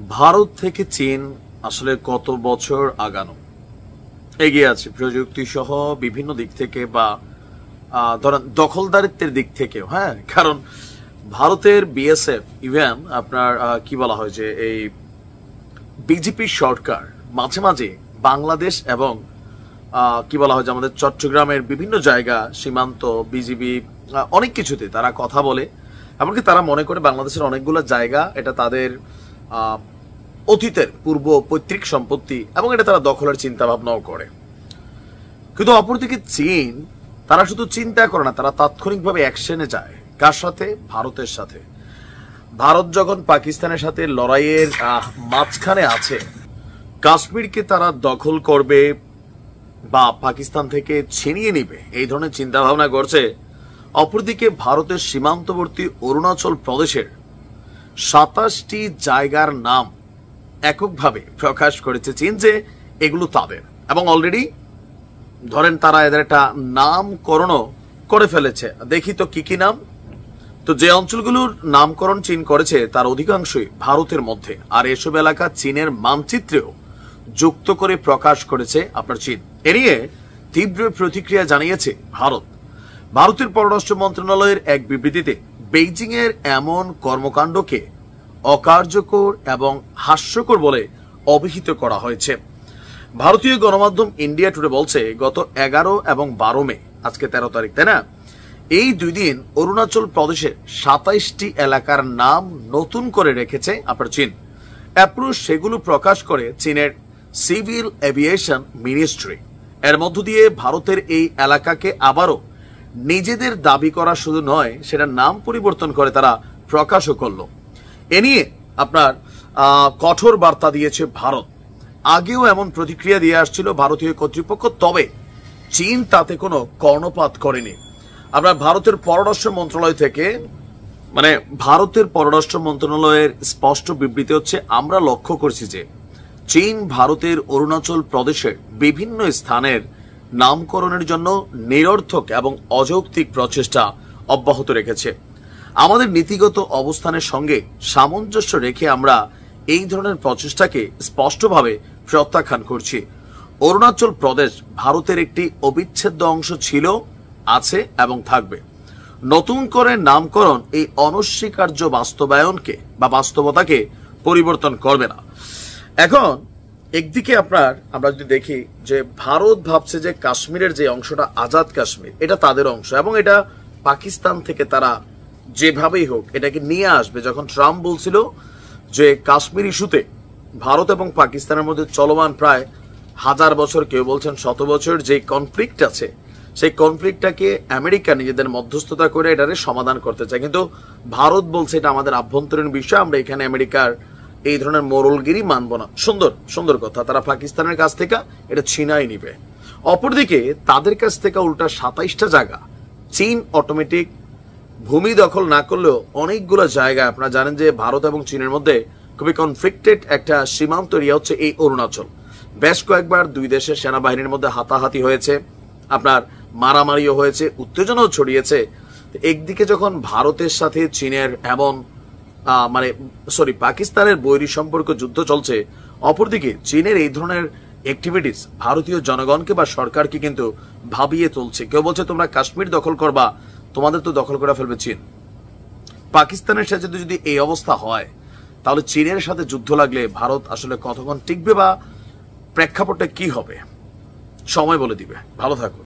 ভারত থেকে চীন আসলে কত বছর আগানো এগিয়ে আছে প্রযুক্তি সহ বিভিন্ন দিক থেকে বা ধরেন দখলদারিত্বের দিক থেকেও, হ্যাঁ। কারণ ভারতের বিএসএফ ইভেন আপনার কি বলা হয় যে এই বিজেপি সরকার মাঝে মাঝে বাংলাদেশ এবং কি বলা হয় যে আমাদের চট্টগ্রামের বিভিন্ন জায়গা সীমান্ত বিজিবি অনেক কিছুতে তারা কথা বলে, এমনকি তারা মনে করে বাংলাদেশের অনেকগুলো জায়গা এটা তাদের অতীতের পূর্ব পৈতৃক সম্পত্তি এবং এটা তারা দখলের চিন্তা ভাবনাও করে। কিন্তু অপরদিকে চীন তারা শুধু চিন্তা করে না, তারা তাৎক্ষণিকভাবে অ্যাকশনে যায়। কার সাথে? ভারতের সাথে। ভারত যখন পাকিস্তানের সাথে লড়াইয়ের মাঝখানে আছে, কাশ্মীরকে তারা দখল করবে বা পাকিস্তান থেকে ছিনিয়ে নিবে এই ধরনের চিন্তা ভাবনা করছে। অপরদিকে ভারতের সীমান্তবর্তী অরুণাচল প্রদেশের 27টি জায়গার নাম এককভাবে প্রকাশ করেছে চীন যে এগুলো তাদের, এবং অলরেডি ধরেন তারা এদের একটা নামকরণও করে ফেলেছে। দেখি তো কি কি নাম। তো যে অঞ্চলগুলোর নামকরণ চীন করেছে তার অধিকাংশই ভারতের মধ্যে, আর এসব এলাকা চীনের মানচিত্রেও যুক্ত করে প্রকাশ করেছে আপনার চীন। এ নিয়ে তীব্র প্রতিক্রিয়া জানিয়েছে ভারত। ভারতের পররাষ্ট্র মন্ত্রণালয়ের এক বিবৃতিতে বেইজিং এর এমন কর্মকাণ্ডকে অকার্যকর এবং হাস্যকর বলে অভিহিত করা হয়েছে। ভারতীয় গণমাধ্যম ইন্ডিয়া টুডে বলছে গত 11 এবং 12 মে, আজকে 13 তারিখ, তাই না, এই দুই দিন অরুণাচল প্রদেশের 27টি এলাকার নাম নতুন করে রেখেছে আপনার চীন। অ্যাপ্রুভ সেগুলো প্রকাশ করে চীনের সিভিল এভিয়েশন মিনিস্ট্রি। এর মধ্য দিয়ে ভারতের এই এলাকাকে আবারও নিজেদের দাবি করা শুধু নয়, সেটার নাম পরিবর্তন করে তারা প্রকাশও করলো। এ নিয়ে আপনার কঠোর বার্তা দিয়েছে ভারত। আগেও এমন প্রতিক্রিয়া দিয়ে আসছিল ভারতীয় কর্তৃপক্ষ, তবে চীন তাতে কোনো কর্ণপাত করেনি। আপনার ভারতের পররাষ্ট্র মন্ত্রণালয় থেকে ভারতের পররাষ্ট্র মন্ত্রণালয়ের স্পষ্ট বিবৃতি হচ্ছে, আমরা লক্ষ্য করছি যে চীন ভারতের অরুণাচল প্রদেশের বিভিন্ন স্থানের নামকরণের জন্য নিরর্থক এবং অযৌক্তিক প্রচেষ্টা অব্যাহত রেখেছে। আমাদের নীতিগত অবস্থানের সঙ্গে সামঞ্জস্য রেখে আমরা এই ধরনের প্রচেষ্টাকে স্পষ্টভাবে প্রত্যাখ্যান করছি। অরুণাচল প্রদেশ ভারতের একটি অবিচ্ছেদ্য অংশ ছিল, আছে এবং থাকবে। নতুন করে নামকরণ এই অনস্বীকার্য বাস্তবায়নকে বা বাস্তবতাকে পরিবর্তন করবে না। এখন একদিকে আমরা যদি দেখি যে ভারত ভাবছে যে কাশ্মীরের যে অংশটা আজাদ কাশ্মীর এটা তাদের অংশ, এবং এটা পাকিস্তান থেকে তারা যেভাবেই হোক এটাকে নিয়ে আসবে। যখন ট্রাম্প বলছিল যে কাশ্মীর ইস্যুতে ভারত এবং পাকিস্তানের মধ্যে চলমান প্রায় 1000 বছর, কেউ বলছেন 100 বছর যে কনফ্লিক্ট আছে, সেই কনফ্লিক্টটাকে আমেরিকা নিজেদের মধ্যস্থতা করে এটারে সমাধান করতে চায়। কিন্তু ভারত বলছে এটা আমাদের আভ্যন্তরীণ বিষয়, আমরা এখানে আমেরিকার এই ধরনের মোরলগিরি মানব না। সুন্দর সুন্দর কথা, তারা পাকিস্তানের কাছ থেকে এটা ছিনাই নিবে। অপরদিকে তাদের কাছ থেকে উল্টা 27টা জায়গা চীন অটোমেটিক ভূমি দখল না করলেও অনেকগুলো জায়গা আপনারা জানেন যে ভারত এবং চীনের মধ্যে খুবই কনফ্লিক্টেড একটা সীমান্ত এরিয়া হচ্ছে এই অরুণাচল। বেশ কয়েকবার দুই দেশের সেনাবাহিনীর মধ্যে হাতাহাতি হয়েছে, আপনার মারামারিও হয়েছে, উত্তেজনাও ছড়িয়েছে। একদিকে যখন ভারতের সাথে চীনের এমন পাকিস্তানের বৈরী সম্পর্ক যুদ্ধ চলছে, অপরদিকে চীনের এই ধরনের অ্যাক্টিভিটিস ভারতীয় জনগণকে বা সরকারকে কিন্তু ভাবিয়ে তুলছে। কেউ বলছে তোমরা কাশ্মীর দখল করবা, তোমাদের তো দখল করে ফেলবে চীন। পাকিস্তানের সাথে যদি এই অবস্থা হয় তাহলে চীনের সাথে যুদ্ধ লাগলে ভারত আসলে কতক্ষণ টিকবে বা প্রেক্ষাপটটা কি হবে সময় বলে দিবে। ভালো থাকুন।